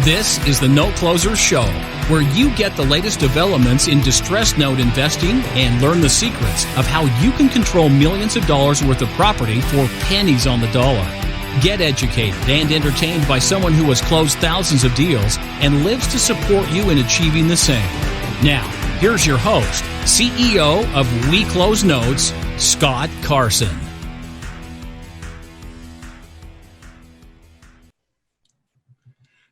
This is the Note Closer Show, where you get the latest developments in distressed note investing and learn the secrets of how you can control millions of dollars worth of property for pennies on the dollar. Get educated and entertained by someone who has closed thousands of deals and lives to support you in achieving the same. Now, here's your host, CEO of We Close Notes, Scott Carson.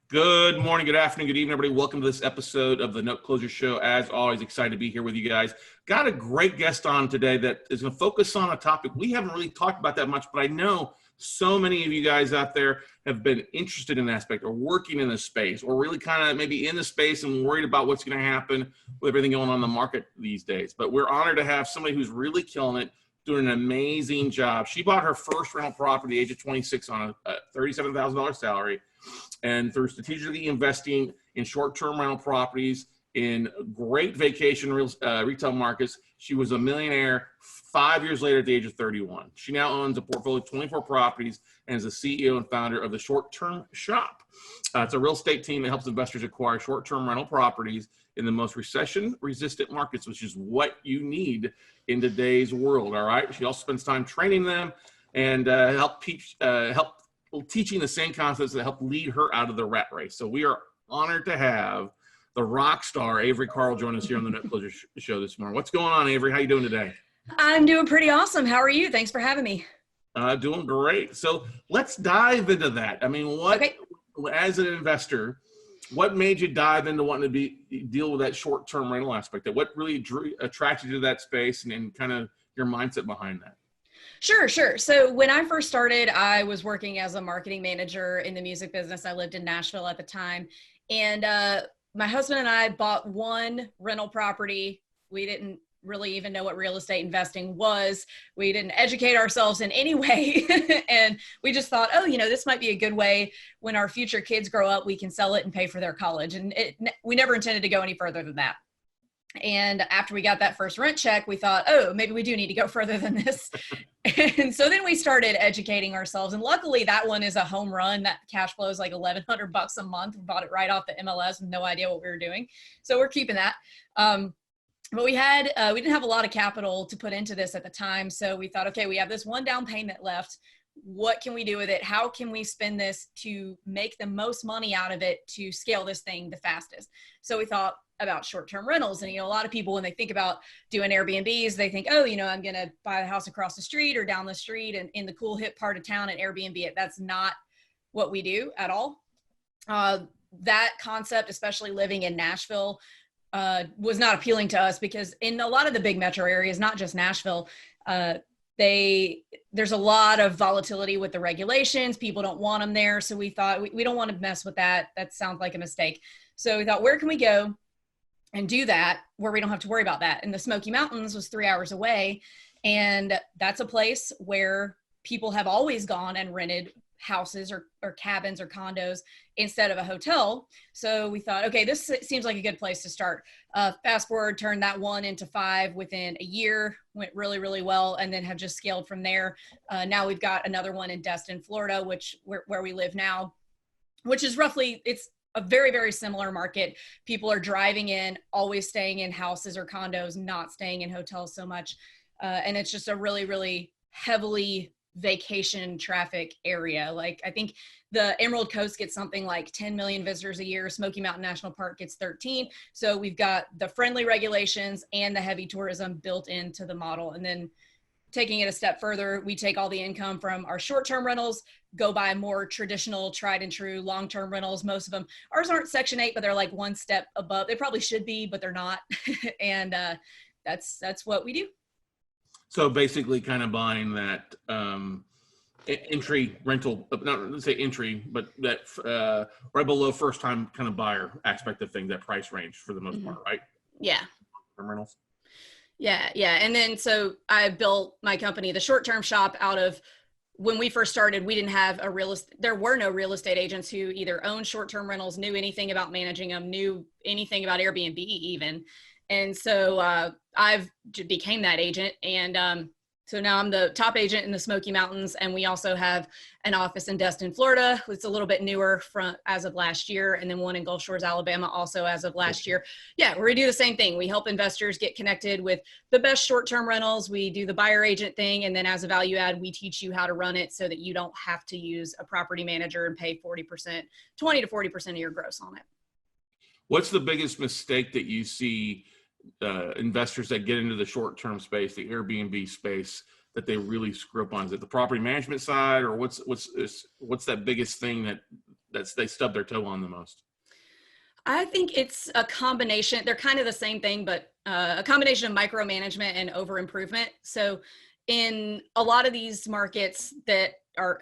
Good morning, good afternoon, good evening, everybody. Welcome to this episode of the Note Closer Show. As always, excited to be here with you guys. Got a great guest on today that is going to focus on a topic we haven't really talked about that much, but I know so many of you guys out there have been interested in that aspect or working in this space or really kind of maybe in the space and worried about what's going to happen with everything going on in the market these days. But we're honored to have somebody who's really killing it, doing an amazing job. She bought her first rental property at the age of 26 on a $37,000 salary. And through strategically investing in short-term rental properties in great vacation retail markets, she was a millionaire 5 years later at the age of 31. She now owns a portfolio of 24 properties and is the CEO and founder of the Short-Term Shop. It's a real estate team that helps investors acquire short-term rental properties in the most recession-resistant markets, which is what you need in today's world, all right? She also spends time training them and teaching the same concepts that help lead her out of the rat race. So we are honored to have the rock star, Avery Carl, join us here on the Note Closer Show this morning. What's going on, Avery? How you doing today? I'm doing pretty awesome. How are you? Thanks for having me. Doing great. So let's dive into that. I mean, as an investor, what made you dive into wanting to deal with that short-term rental aspect? What really attracted you to that space and kind of your mindset behind that? Sure. So when I first started, I was working as a marketing manager in the music business. I lived in Nashville at the time. And my husband and I bought one rental property. We didn't really even know what real estate investing was. We didn't educate ourselves in any way. And we just thought, this might be a good way when our future kids grow up, we can sell it and pay for their college. And we never intended to go any further than that. And after we got that first rent check, we thought, maybe we do need to go further than this. And so then we started educating ourselves. And luckily that one is a home run. That cash flow is like $1,100 a month. We bought it right off the MLS with no idea what we were doing. So we're keeping that. But we didn't have a lot of capital to put into this at the time. So we thought, okay, we have this one down payment left. What can we do with it? How can we spend this to make the most money out of it to scale this thing the fastest? So we thought about short-term rentals. And, a lot of people, when they think about doing Airbnbs, they think, I'm going to buy a house across the street or down the street and in the cool hip part of town and Airbnb it. That's not what we do at all. That concept, especially living in Nashville, was not appealing to us because in a lot of the big metro areas, not just Nashville, there's a lot of volatility with the regulations. People don't want them there. So we thought we don't want to mess with that. That sounds like a mistake. So we thought, where can we go and do that where we don't have to worry about that? And the Smoky Mountains was 3 hours away. And that's a place where people have always gone and rented houses or cabins or condos instead of a hotel. So we thought, okay, this seems like a good place to start. Fast forward, turned that one into 5 within a year, went really, really well, and then have just scaled from there. Now we've got another one in Destin, Florida, where we live now, which is it's a very, very similar market. People are driving in, always staying in houses or condos, not staying in hotels so much. And it's just a really, really heavily vacation traffic area. Like I think the Emerald Coast gets something like 10 million visitors a year. Smoky Mountain National Park gets 13. So we've got the friendly regulations and the heavy tourism built into the model. And then taking it a step further, we take all the income from our short-term rentals, go buy more traditional, tried and true long-term rentals. Most of them, ours aren't Section 8, but they're like one step above. They probably should be, but they're not. And that's what we do. So basically kind of buying that entry rental, not let's say entry, but that right below first time kind of buyer aspect of things, that price range for the most part, right? Yeah. Rentals. Yeah. And then so I built my company, the Short-Term Shop, out of when we first started, we didn't have there were no real estate agents who either owned short-term rentals, knew anything about managing them, knew anything about Airbnb even. And so I've became that agent. And So now I'm the top agent in the Smoky Mountains, and we also have an office in Destin, Florida. It's a little bit newer as of last year, and then one in Gulf Shores, Alabama, also as of last year. Yeah, we do the same thing. We help investors get connected with the best short-term rentals. We do the buyer agent thing, and then as a value add, we teach you how to run it so that you don't have to use a property manager and pay 40%, 20 to 40% of your gross on it. What's the biggest mistake that you see investors that get into the short-term space, the Airbnb space, that they really screw up on? Is it the property management side, or what's that biggest thing that they stub their toe on the most? I think it's a combination. They're kind of the same thing, but a combination of micromanagement and over improvement. So in a lot of these markets that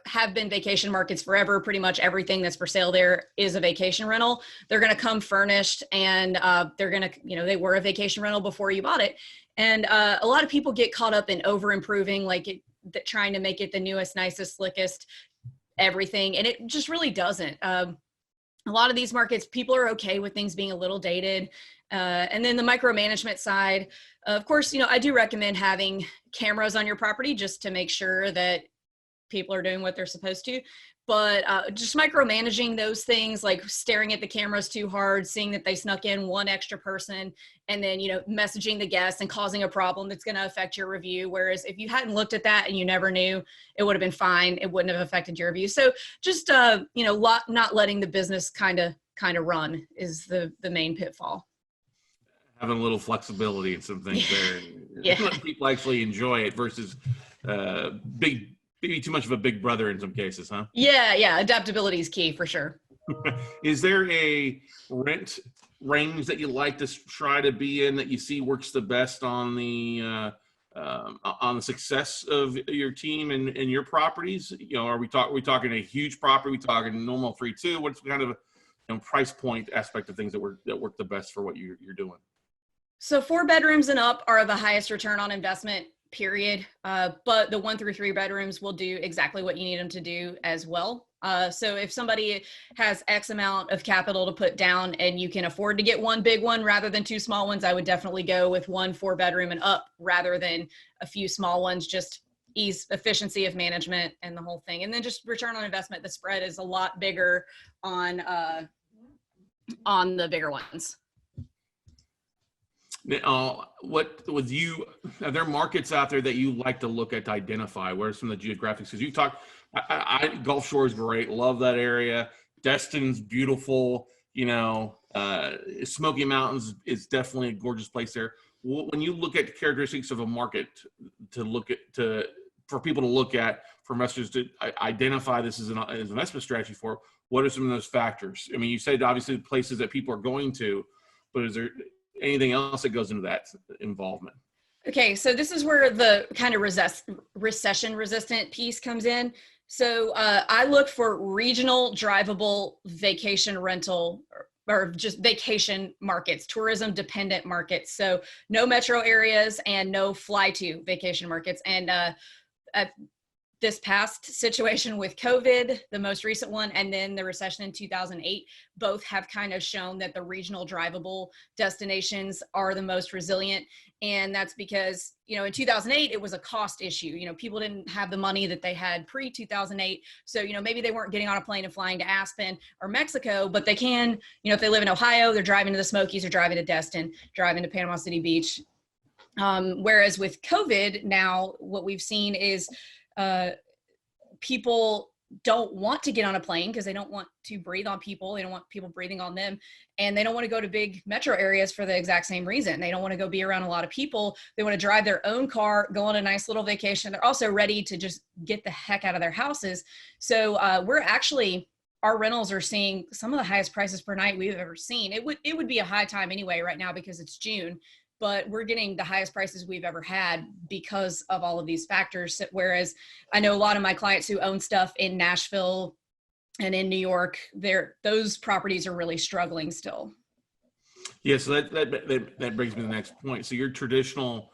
have been vacation markets forever, pretty much everything that's for sale there is a vacation rental. They're going to come furnished, and they're going to, they were a vacation rental before you bought it. And a lot of people get caught up in over improving, trying to make it the newest, nicest, slickest, everything. And it just really doesn't. A lot of these markets, people are okay with things being a little dated. And then the micromanagement side, of course, I do recommend having cameras on your property just to make sure that people are doing what they're supposed to. But just micromanaging those things, like staring at the cameras too hard, seeing that they snuck in one extra person, and then, messaging the guests and causing a problem that's going to affect your review. Whereas if you hadn't looked at that and you never knew, it would have been fine. It wouldn't have affected your review. So just, not letting the business kind of run is the main pitfall. Having a little flexibility in some things there. Yeah. Let people actually enjoy it versus maybe too much of a big brother in some cases, huh? Yeah. Adaptability is key for sure. Is there a rent range that you like to try to be in that you see works the best on the success of your team and your properties? Are we talking a huge property? We talking normal 3-2? What's kind of price point aspect of things that work the best for what you're doing? So 4 bedrooms and up are the highest return on investment, period. But the 1 through 3 bedrooms will do exactly what you need them to do as well. So if somebody has X amount of capital to put down and you can afford to get one big one rather than 2 small ones, I would definitely go with 1 4-bedroom and up rather than a few small ones. Just ease, efficiency of management, and the whole thing. And then just return on investment. The spread is a lot bigger on the bigger ones. What with you? Are there markets out there that you like to look at to identify? Where are some of the geographics? Because you talked, Gulf Shore is great, love that area. Destin's beautiful. Smoky Mountains is definitely a gorgeous place there. When you look at the characteristics of a market for people to look at, for investors to identify this as an investment strategy for, what are some of those factors? I mean, you said obviously places that people are going to, but is there anything else that goes into that involvement? Okay, so this is where the kind of recession-resistant piece comes in. So I look for regional drivable vacation rental or just vacation markets, tourism dependent markets. So no metro areas and no fly to vacation markets. And this past situation with COVID, the most recent one, and then the recession in 2008, both have kind of shown that the regional drivable destinations are the most resilient. And that's because, in 2008, it was a cost issue. People didn't have the money that they had pre-2008. So, maybe they weren't getting on a plane and flying to Aspen or Mexico, but they can, if they live in Ohio, they're driving to the Smokies or driving to Destin, driving to Panama City Beach. Whereas with COVID now, what we've seen is people don't want to get on a plane because they don't want to breathe on people. They don't want people breathing on them. And they don't want to go to big metro areas for the exact same reason. They don't want to go be around a lot of people. They want to drive their own car, go on a nice little vacation. They're also ready to just get the heck out of their houses. So our rentals are seeing some of the highest prices per night we've ever seen. It would be a high time anyway right now because it's June. But we're getting the highest prices we've ever had because of all of these factors. Whereas I know a lot of my clients who own stuff in Nashville and in New York, those properties are really struggling still. Yeah, so that brings me to the next point. So your traditional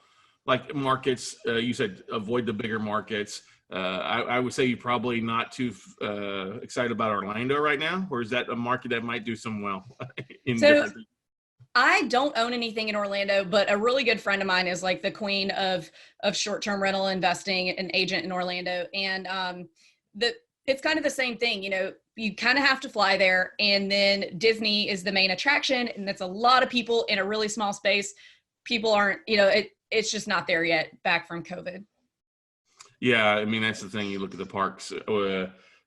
markets, you said avoid the bigger markets. I would say you're probably not too excited about Orlando right now, or is that a market that might do some well? I don't own anything in Orlando, but a really good friend of mine is like the queen of short-term rental investing, an agent in Orlando. And it's kind of the same thing, you know, you kind of have to fly there, and then Disney is the main attraction, and that's a lot of people in a really small space. People aren't, you know, it's just not there yet back from COVID. Yeah, I mean, that's the thing. You look at the parks.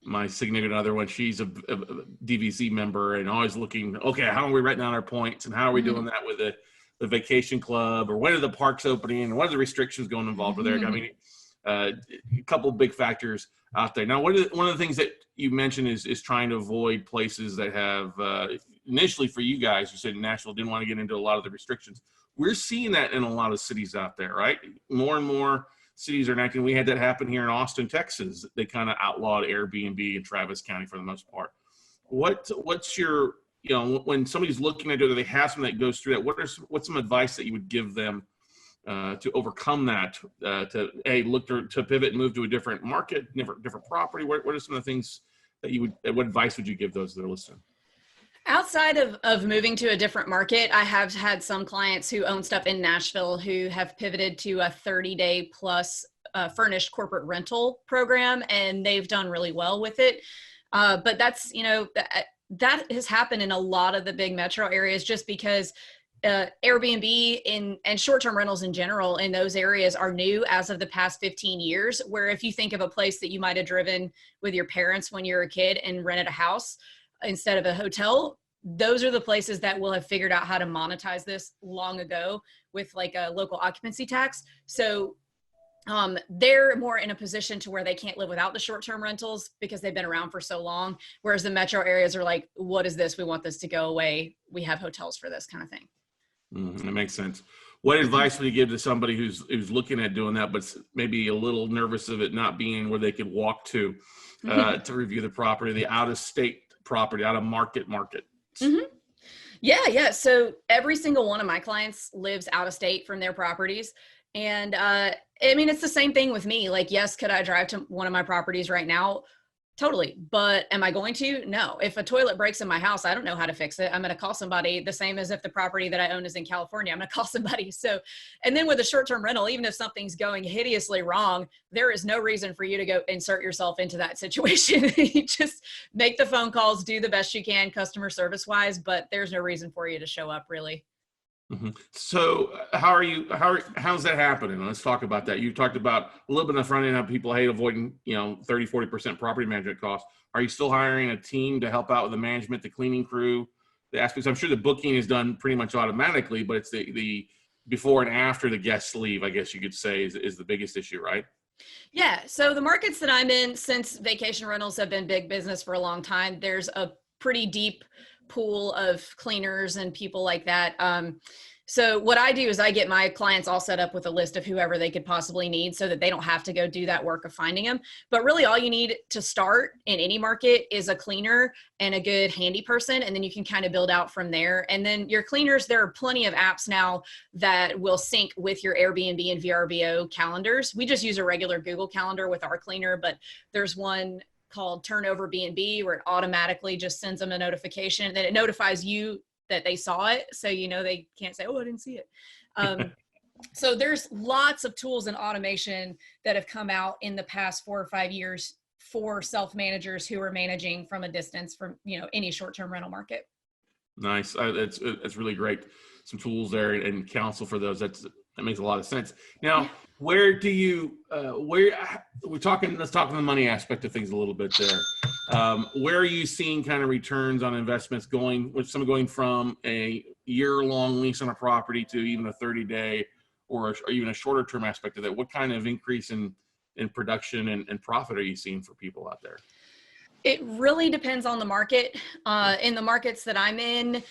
My significant other, when she's a DVC member and always looking, okay, how are we writing down our points, and how are we doing that with the vacation club, or when are the parks opening, and what are the restrictions going involved with there? I mean, a couple of big factors out there. Now, one of the things that you mentioned is trying to avoid places that have, initially for you guys, you said Nashville didn't want to get into a lot of the restrictions. We're seeing that in a lot of cities out there, right? More and more cities are enacting. We had that happen here in Austin, Texas. They kind of outlawed Airbnb in Travis County for the most part. What's your, you know, when somebody's looking at it, or they have something that goes through that, what's some advice that you would give them to overcome that, to look to pivot and move to a different market, different property? What are some of the things that what advice would you give those that are listening? Outside of moving to a different market, I have had some clients who own stuff in Nashville who have pivoted to a 30-day plus furnished corporate rental program, and they've done really well with it. But that's, you know, that has happened in a lot of the big metro areas, just because Airbnb and short-term rentals in general in those areas are new as of the past 15 years, where if you think of a place that you might have driven with your parents when you were a kid and rented a house instead of a hotel, those are the places that will have figured out how to monetize this long ago with like a local occupancy tax. So they're more in a position to where they can't live without the short-term rentals because they've been around for so long. Whereas the metro areas are like, what is this? We want this to go away. We have hotels for this kind of thing. That makes sense. What advice would you give to somebody who's looking at doing that, but maybe a little nervous of it not being where they could walk to review the property, the out-of-state property, out-of-market market? Yeah. So every single one of my clients lives out of state from their properties. And I mean, it's the same thing with me. Like, yes, could I drive to one of my properties right now? Totally. But am I going to? No. If a toilet breaks in my house, I don't know how to fix it. I'm going to call somebody. The same as if the property that I own is in California, I'm going to call somebody. So, and then with a short-term rental, even if something's going hideously wrong, there is no reason for you to go insert yourself into that situation. You just make the phone calls, do the best you can customer service wise, but there's no reason for you to show up really. So how's that happening? Let's talk about that. You talked about a little bit on the front end, how people hate avoiding, 30-40% property management costs. Are you still hiring a team to help out with the management, the cleaning crew, the aspects? I'm sure the booking is done pretty much automatically, but it's the before and after the guests leave, I guess you could say, is the biggest issue, right? Yeah. So the markets that I'm in, since vacation rentals have been big business for a long time, there's a pretty deep pool of cleaners and people like that. So what I do is I get my clients all set up with a list of whoever they could possibly need so that they don't have to go do that work of finding them. But really all you need to start in any market is a cleaner and a good handy person. And then you can kind of build out from there. And then your cleaners, there are plenty of apps now that will sync with your Airbnb and VRBO calendars. We just use a regular Google Calendar with our cleaner, but there's one called AIRBnb where it automatically just sends them a notification, and then it notifies you that they saw it. So, they can't say, oh, I didn't see it. So there's lots of tools and automation that have come out in the past 4 or 5 years for self-managers who are managing from a distance from, any short-term rental market. Nice. That's really great. Some tools there and counsel for those. That makes a lot of sense. Now, where do you, let's talk the money aspect of things a little bit there. Where are you seeing kind of returns on investments going from a year-long lease on a property to even a 30-day or even a shorter term aspect of that? What kind of increase in production and profit are you seeing for people out there? It really depends on the market. In the markets that I'm in,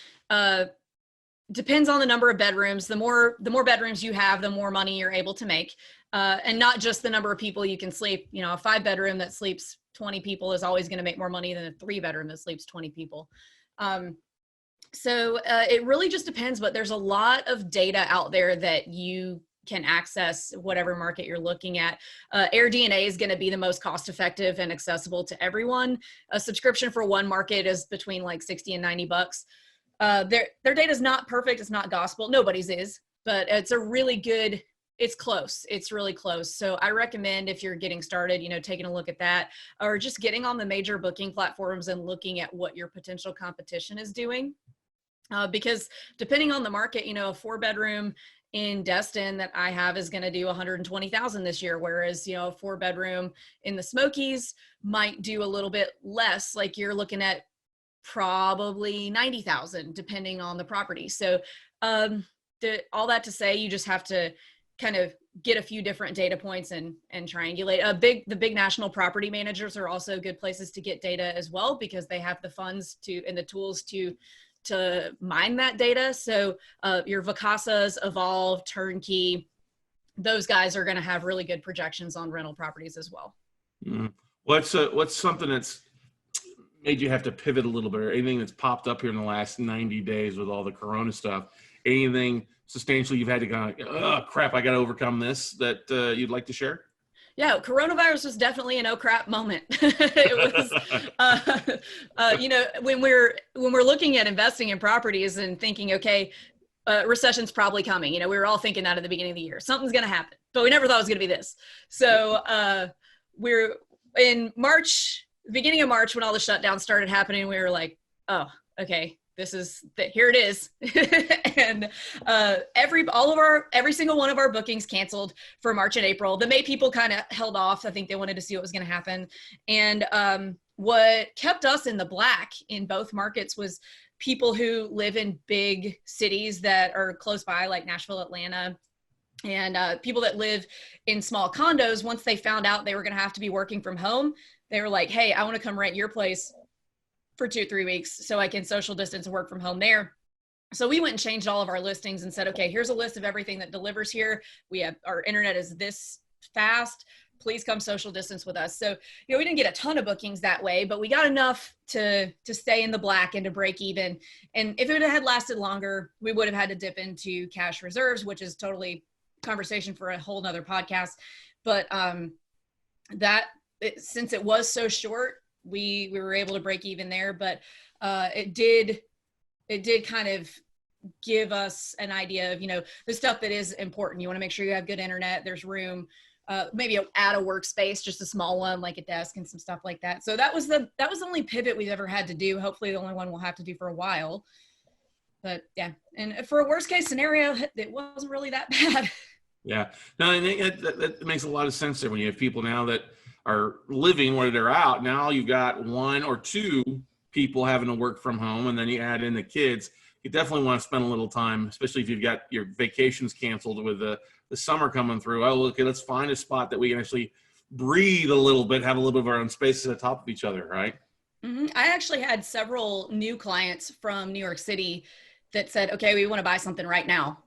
depends on the number of bedrooms. The more bedrooms you have, the more money you're able to make. And not just the number of people you can sleep. A 5-bedroom that sleeps 20 people is always going to make more money than a 3-bedroom that sleeps 20 people. So it really just depends, but there's a lot of data out there that you can access whatever market you're looking at. AirDNA is going to be the most cost effective and accessible to everyone. A subscription for one market is between like $60 and $90. their data is not perfect. It's not gospel. Nobody's is, but it's close. It's really close. So I recommend, if you're getting started, taking a look at that, or just getting on the major booking platforms and looking at what your potential competition is doing. Because depending on the market, a 4-bedroom in Destin that I have is going to do 120,000 this year. Whereas, a 4-bedroom in the Smokies might do a little bit less. Like you're looking at probably 90,000 depending on the property. So all that to say, you just have to kind of get a few different data points and triangulate. The big national property managers are also good places to get data as well, because they have the funds and the tools to mine that data. So your Vacasas, Evolve, Turnkey, those guys are going to have really good projections on rental properties as well. Mm-hmm. What's something that's made you have to pivot a little bit, or anything that's popped up here in the last 90 days with all the Corona stuff? Anything substantial you've had to kind of, oh crap, I got to overcome this, that you'd like to share? Yeah, coronavirus was definitely an oh crap moment. It was, when we're looking at investing in properties and thinking, okay, recession's probably coming. We were all thinking that at the beginning of the year, something's going to happen, but we never thought it was going to be this. So we're in March, the beginning of March, when all the shutdowns started happening, we were like, oh, okay, here it is. And every single one of our bookings canceled for March and April. The May people kind of held off. I think they wanted to see what was going to happen. And what kept us in the black in both markets was people who live in big cities that are close by, like Nashville, Atlanta, and people that live in small condos. Once they found out they were going to have to be working from home, they were like, hey, I want to come rent your place for 2-3 weeks so I can social distance and work from home there. So we went and changed all of our listings and said, okay, here's a list of everything that delivers here. Our internet is this fast. Please come social distance with us. So, we didn't get a ton of bookings that way, but we got enough to stay in the black and to break even. And if it had lasted longer, we would have had to dip into cash reserves, which is totally conversation for a whole nother podcast. But since it was so short, we were able to break even there. But it did kind of give us an idea of, the stuff that is important. You want to make sure you have good internet. There's room, maybe add a workspace, just a small one, like a desk and some stuff like that. So that was the only pivot we've ever had to do. Hopefully the only one we'll have to do for a while. But yeah, and for a worst case scenario, it wasn't really that bad. Yeah, no, I think that makes a lot of sense there. When you have people now that are living where they're out, now you've got 1 or 2 people having to work from home, and then you add in the kids. You definitely want to spend a little time, especially if you've got your vacations canceled with the summer coming through. Oh, okay, let's find a spot that we can actually breathe a little bit, have a little bit of our own spaces at the top of each other, right? Mm-hmm. I actually had several new clients from New York City that said, okay, we want to buy something right now,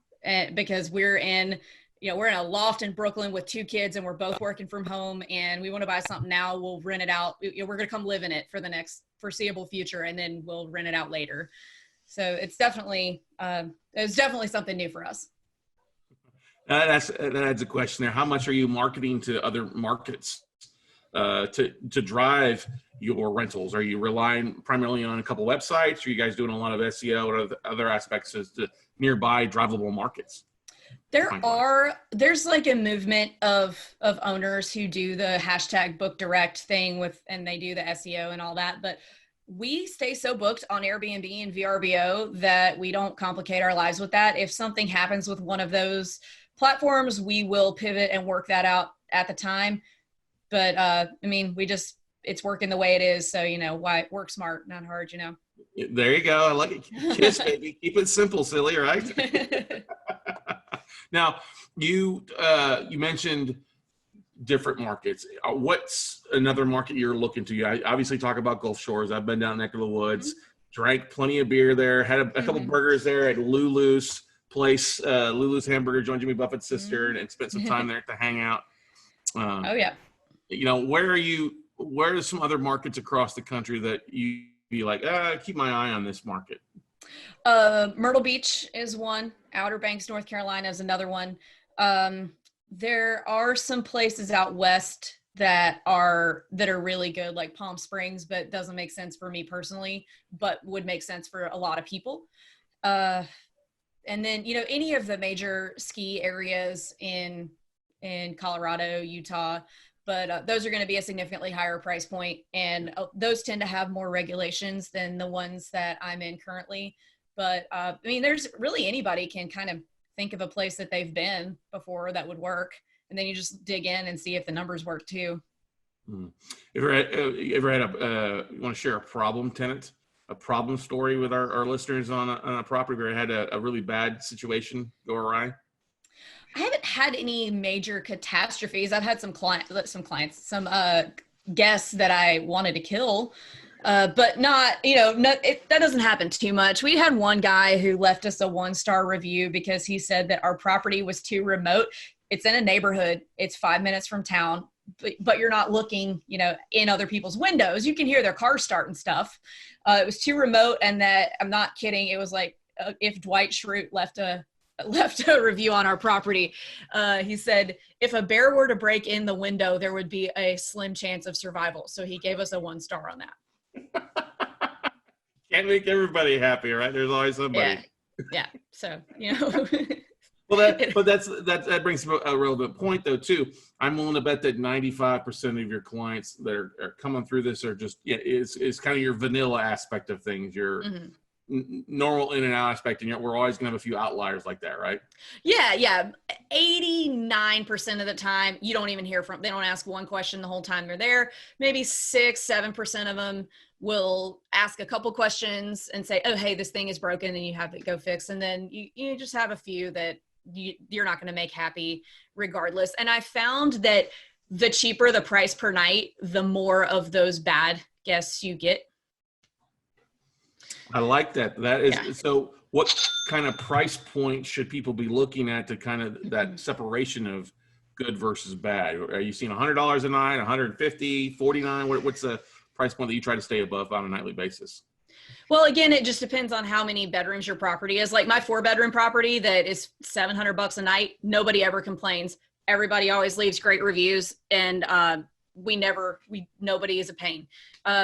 because we're in a loft in Brooklyn with 2 kids and we're both working from home and we want to buy something now. We'll rent it out. We're going to come live in it for the next foreseeable future, and then we'll rent it out later. So it's definitely something new for us. That adds a question there. How much are you marketing to other markets to drive your rentals? Are you relying primarily on a couple websites? Are you guys doing a lot of SEO or other aspects as to nearby drivable markets? There's like a movement of owners who do the hashtag book direct thing and they do the SEO and all that, but we stay so booked on Airbnb and VRBO that we don't complicate our lives with that. If something happens with one of those platforms, we will pivot and work that out at the time. But it's working the way it is. So, why work smart, not hard, There you go. I like it. Kiss, baby. Keep it simple, silly, right? Now, you mentioned different markets. What's another market you're looking to? I obviously talk about Gulf Shores. I've been down neck of the woods, drank plenty of beer there, had a couple burgers there at Lulu's place, Lulu's Hamburger, joined Jimmy Buffett's sister, and spent some time there to hang out. Oh yeah. Where are some other markets across the country that you be like, keep my eye on this market? Myrtle Beach is one. Outer Banks, North Carolina is another one. There are some places out west that are really good, like Palm Springs, but doesn't make sense for me personally, but would make sense for a lot of people. And then, any of the major ski areas in Colorado, Utah, but those are going to be a significantly higher price point, and those tend to have more regulations than the ones that I'm in currently. But there's really, anybody can kind of think of a place that they've been before that would work, and then you just dig in and see if the numbers work too. You ever had you want to share a problem tenant, a problem story with our listeners on a property where it had a really bad situation go awry? I haven't had any major catastrophes. I've had some guests that I wanted to kill, but not, that doesn't happen too much. We had one guy who left us a 1-star review because he said that our property was too remote. It's in a neighborhood. It's 5 minutes from town, but you're not looking, in other people's windows. You can hear their cars start and stuff. It was too remote, and that, I'm not kidding, it was like if Dwight Schrute left a review on our property. He said, if a bear were to break in the window, there would be a slim chance of survival. So he gave us a 1-star on that. Can't make everybody happy, right? There's always somebody. Yeah. So, Well, that brings up a relevant point, though, too. I'm willing to bet that 95% of your clients that are coming through this are just, is kind of your vanilla aspect of things, your normal in and out aspect, and we're always going to have a few outliers like that, right? Yeah. 89% of the time, you don't even hear from, they don't ask one question the whole time they're there. Maybe 6-7% of them will ask a couple questions and say, oh, hey, this thing is broken, and you have to go fix. And then you just have a few that you're not going to make happy regardless. And I found that the cheaper the price per night, the more of those bad guests you get. I like that. That is So what kind of price point should people be looking at to kind of that separation of good versus bad? Are you seeing $100 a night, $150, $49? What's the price point that you try to stay above on a nightly basis? Well, again, it just depends on how many bedrooms your property is. Like my 4-bedroom property that is $700 a night, nobody ever complains. Everybody always leaves great reviews, and nobody is a pain.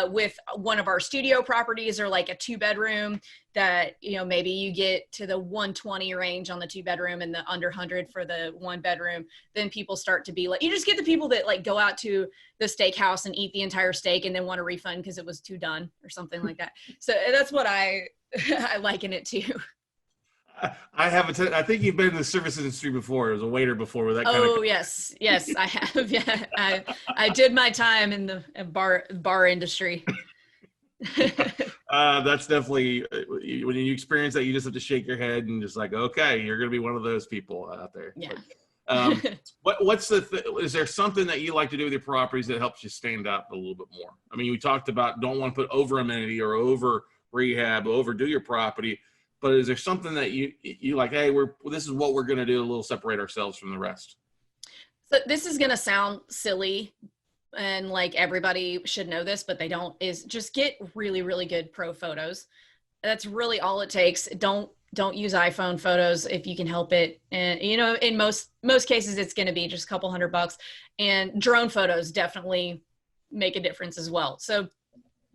With one of our studio properties, or like a 2-bedroom that, maybe you get to the 120 range on the 2-bedroom and the under 100 for the 1-bedroom, then people start to be like, you just get the people that like go out to the steakhouse and eat the entire steak and then want a refund because it was too done or something like that. So that's what I liken it to. I think you've been in the service industry before. As a waiter before with that kind of. Oh, yes, I have. Yeah, I did my time in the bar industry. That's definitely, when you experience that, you just have to shake your head and just like, okay, you're going to be one of those people out there. Yeah. Is there something that you like to do with your properties that helps you stand out a little bit more? I mean, we talked about don't want to put over amenity or over rehab, overdo your property. But is there something that you like, hey, this is what we're going to do, a little separate ourselves from the rest? So this is going to sound silly, and like everybody should know this, but they don't, is just get really, really good pro photos. That's really all it takes. Don't use iPhone photos if you can help it. And, in most cases, it's going to be just a couple $100, and drone photos definitely make a difference as well. So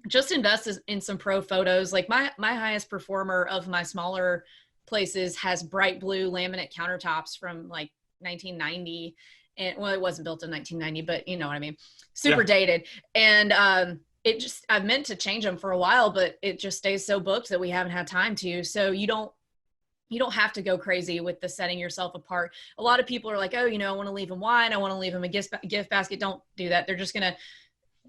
just invest in some pro photos. Like my highest performer of my smaller places has bright blue laminate countertops from like 1990. And well, it wasn't built in 1990, but you know what I mean? Super dated. And I've meant to change them for a while, but it just stays so booked that we haven't had time to. So you don't have to go crazy with the setting yourself apart. A lot of people are like, oh, I want to leave them wine. I want to leave them a gift basket. Don't do that. They're just going to,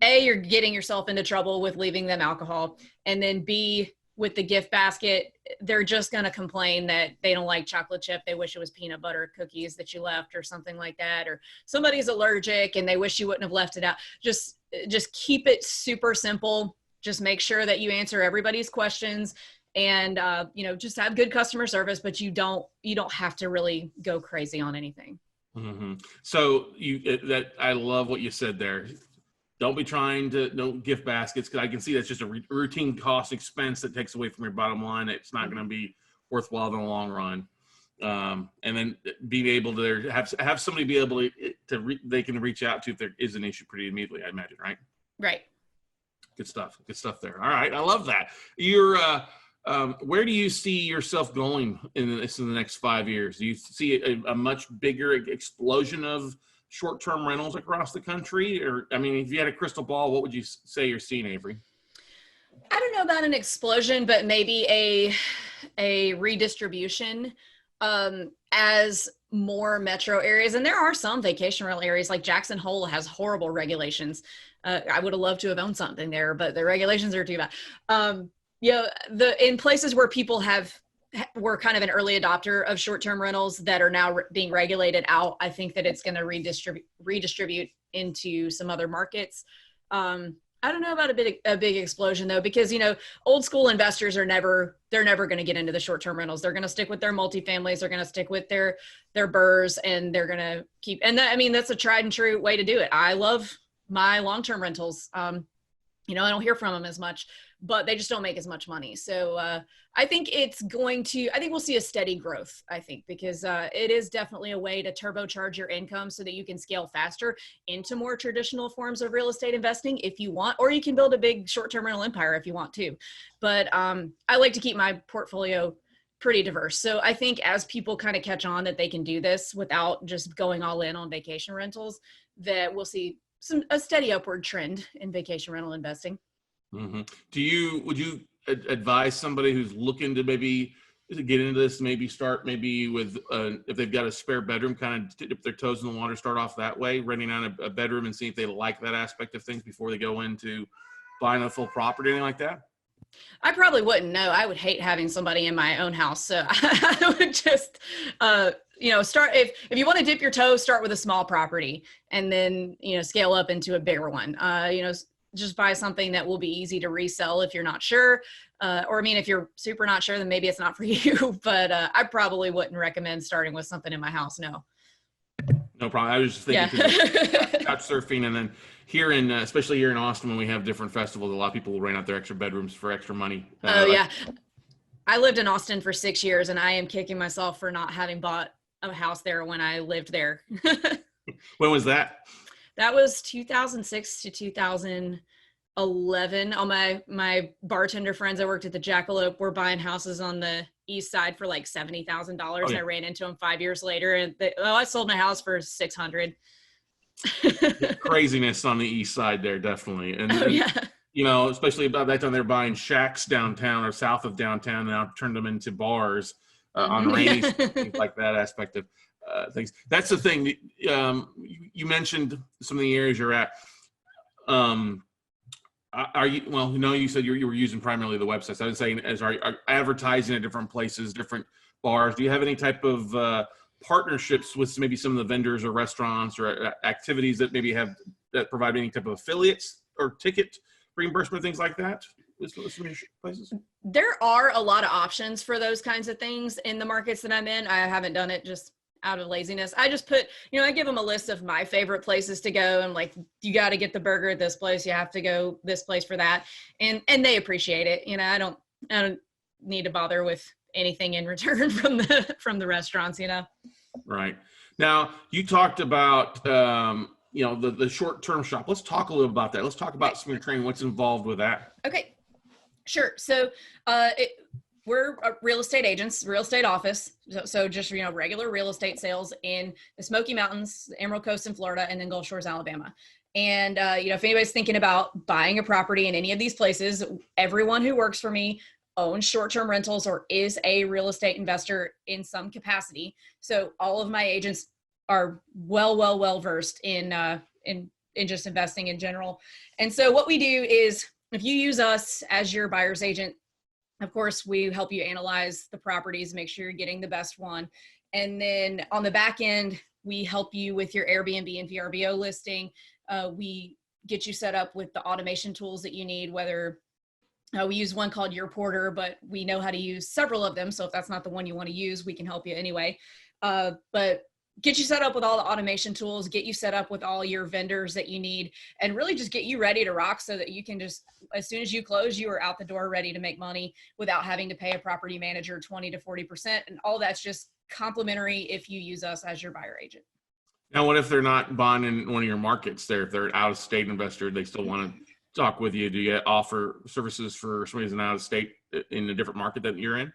A, you're getting yourself into trouble with leaving them alcohol. And then B, with the gift basket, they're just going to complain that they don't like chocolate chip. They wish it was peanut butter cookies that you left or something like that. Or somebody's allergic and they wish you wouldn't have left it out. Just keep it super simple. Just make sure that you answer everybody's questions, and, just have good customer service, but you don't have to really go crazy on anything. Mm-hmm. So I love what you said there. Don't gift baskets, because I can see that's just a routine cost expense that takes away from your bottom line. It's not going to be worthwhile in the long run. And then being able to have somebody be able they can reach out to if there is an issue pretty immediately, I imagine, right? Right. Good stuff there. All right. I love that. You're Where do you see yourself going in the next 5 years? Do you see a much bigger explosion of short-term rentals across the country? Or, I mean, if you had a crystal ball, what would you say you're seeing, Avery? I don't know about an explosion, but maybe a redistribution as more metro areas. And there are some vacation rental areas like Jackson Hole has horrible regulations. I would have loved to have owned something there, but the regulations are too bad. In places where people were kind of an early adopter of short-term rentals that are now being regulated out, I think that it's going to redistribute into some other markets. I don't know about a big explosion though, because, old school investors they're never going to get into the short-term rentals. They're going to stick with their multifamilies. They're going to stick with their BRRRRs, and they're going to keep, and that's a tried and true way to do it. I love my long-term rentals. I don't hear from them as much, but they just don't make as much money. So I think we'll see a steady growth, I think, because it is definitely a way to turbocharge your income so that you can scale faster into more traditional forms of real estate investing if you want, or you can build a big short-term rental empire if you want to. But I like to keep my portfolio pretty diverse. So I think as people kind of catch on that they can do this without just going all in on vacation rentals, that we'll see a steady upward trend in vacation rental investing. Mm-hmm. Would you advise somebody who's looking to maybe get into this, maybe start with, if they've got a spare bedroom, kind of dip their toes in the water, start off that way, renting out a bedroom and see if they like that aspect of things before they go into buying a full property, anything like that? I probably wouldn't know. I would hate having somebody in my own house. So I would just, start, if you want to dip your toe, start with a small property and then, scale up into a bigger one. Just buy something that will be easy to resell if you're not sure. If you're super not sure, then maybe it's not for you, but I probably wouldn't recommend starting with something in my house. No. No problem. I was just thinking, couch surfing, and then here especially here in Austin, when we have different festivals, a lot of people will rent out their extra bedrooms for extra money. Yeah. I lived in Austin for 6 years, and I am kicking myself for not having bought a house there when I lived there. When was that? That was 2006 to 2011. All my bartender friends I worked at the Jackalope were buying houses on the east side for like $70,000. Oh, yeah. I ran into them 5 years later, and I sold my house for $600. Craziness on the east side there, definitely. And yeah. Especially about that time, they're buying shacks downtown or south of downtown, and now turned them into bars on rainy things like that aspect of things. That's the thing. You mentioned some of the areas you're at. Are you? Well, you said you were using primarily the websites. I would say, are advertising at different places, different bars. Do you have any type of partnerships with maybe some of the vendors or restaurants or activities that maybe that provide any type of affiliates or ticket reimbursement, things like that? Places? There are a lot of options for those kinds of things in the markets that I'm in. I haven't done it just out of laziness. I just put, I give them a list of my favorite places to go, and like, you got to get the burger at this place. You have to go this place for that. And they appreciate it. I don't need to bother with anything in return from the restaurants, Right. Now you talked about, the short-term shop. Let's talk a little about that. Let's talk about some of your training. What's involved with that? Okay. Sure. So, we're real estate agents, real estate office. So just, regular real estate sales in the Smoky Mountains, the Emerald Coast in Florida, and then Gulf Shores, Alabama. And, if anybody's thinking about buying a property in any of these places, everyone who works for me owns short-term rentals or is a real estate investor in some capacity. So all of my agents are well versed in just investing in general. And so what we do is, if you use us as your buyer's agent, of course, we help you analyze the properties, make sure you're getting the best one. And then on the back end, we help you with your Airbnb and VRBO listing. We get you set up with the automation tools that you need, whether we use one called Your Porter, but we know how to use several of them. So if that's not the one you want to use, we can help you anyway. But get you set up with all the automation tools, get you set up with all your vendors that you need, and really just get you ready to rock so that you can just, as soon as you close, you are out the door ready to make money without having to pay a property manager 20 to 40%. And all that's just complimentary if you use us as your buyer agent. Now, what if they're not buying in one of your markets there? If they're an out-of-state investor, they still want to talk with you. Do you offer services for somebody who's an out-of-state in a different market that you're in?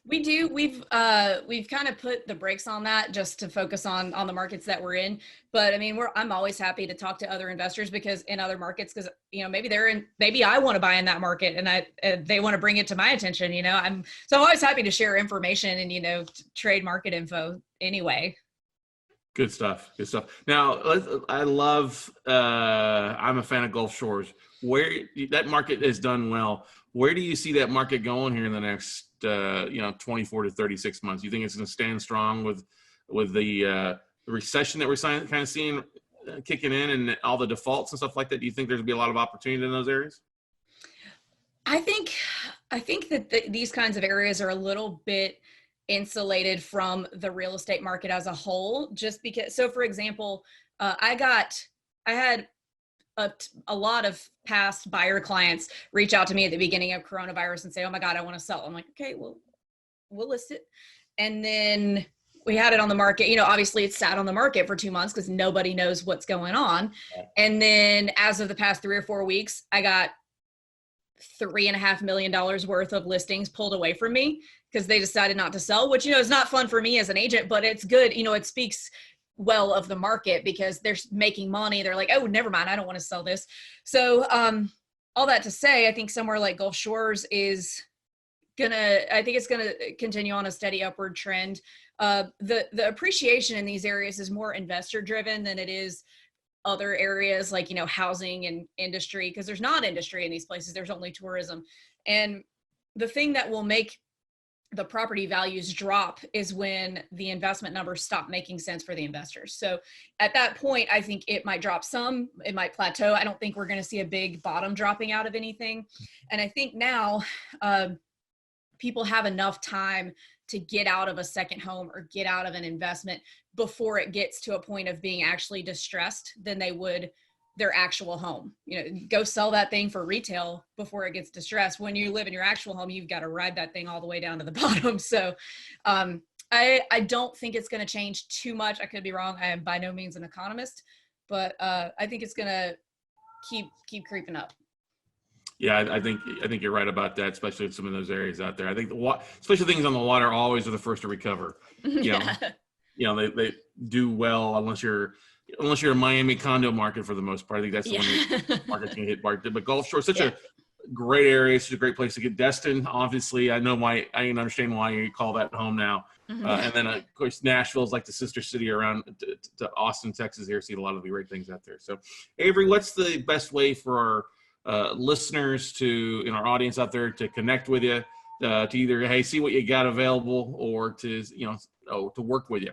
We do. We've kind of put the brakes on that just to focus on the markets that we're in. But I mean, I'm always happy to talk to other investors because in other markets, because maybe I want to buy in that market and they want to bring it to my attention. I'm always happy to share information and trade market info anyway. Good stuff. Good stuff. Now, I'm a fan of Gulf Shores. Where that market has done well. Where do you see that market going here in the next 24 to 36 months? You think it's going to stand strong with the recession that we're kind of seeing kicking in and all the defaults and stuff like that? Do you think there's going to be a lot of opportunity in those areas? I think that these kinds of areas are a little bit insulated from the real estate market as a whole, just because. So for example, I had a lot of past buyer clients reach out to me at the beginning of coronavirus and say, oh my God, I want to sell. I'm like, okay, well, we'll list it. And then we had it on the market. Obviously it sat on the market for 2 months because nobody knows what's going on. And then as of the past 3 or 4 weeks, I got $3.5 million worth of listings pulled away from me because they decided not to sell, which, is not fun for me as an agent, but it's good. It speaks well of the market because they're making money. They're like, oh, never mind, I don't want to sell this. So all that to say, I think somewhere like Gulf Shores it's gonna continue on a steady upward trend. The appreciation in these areas is more investor driven than it is other areas like housing and industry, because there's not industry in these places, there's only tourism. And the thing that will make the property values drop is when the investment numbers stop making sense for the investors. So at that point, I think it might drop some, it might plateau. I don't think we're going to see a big bottom dropping out of anything. And I think now people have enough time to get out of a second home or get out of an investment before it gets to a point of being actually distressed than they would their actual home. Go sell that thing for retail before it gets distressed. When you live in your actual home, you've got to ride that thing all the way down to the bottom. So I don't think it's going to change too much. I could be wrong. I am by no means an economist, but I think it's going to keep creeping up. Yeah, I think you're right about that, especially in some of those areas out there. I think especially things on the water always are the first to recover. Yeah. They do well unless you're a Miami condo market for the most part. I think that's the one market can hit market. But Gulf Shore is such a great area. It's such a great place to get. Destin, obviously, I can understand why you call that home now. Mm-hmm. And then of course Nashville is like the sister city around to Austin, Texas. Here, see a lot of the great things out there. So, Avery, what's the best way for our listeners in our audience out there to connect with you, to either see what you got available or to to work with you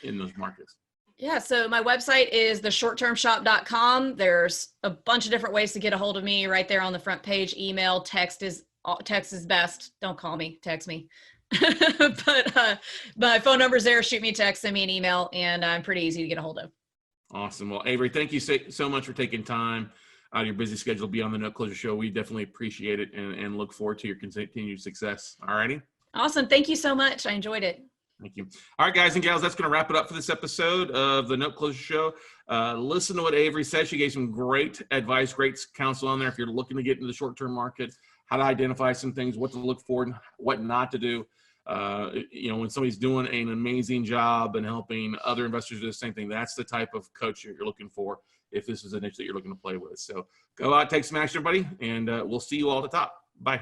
in those markets? Yeah, so my website is theshorttermshop.com. There's a bunch of different ways to get a hold of me right there on the front page. Email, text is best. Don't call me, text me. But my phone number's there. Shoot me a text, send me an email, and I'm pretty easy to get a hold of. Awesome. Well, Avery, thank you so much for taking time out of your busy schedule to be on the Note Closure Show. We definitely appreciate it and look forward to your continued success. All righty? Awesome. Thank you so much. I enjoyed it. Thank you. All right, guys and gals, that's going to wrap it up for this episode of the Note Closure Show. Listen to what Avery said. She gave some great advice, great counsel on there. If you're looking to get into the short-term market, how to identify some things, what to look for, and what not to do. When somebody's doing an amazing job and helping other investors do the same thing, that's the type of coach you're looking for if this is a niche that you're looking to play with. So go out, take some action, everybody, and we'll see you all at the top. Bye.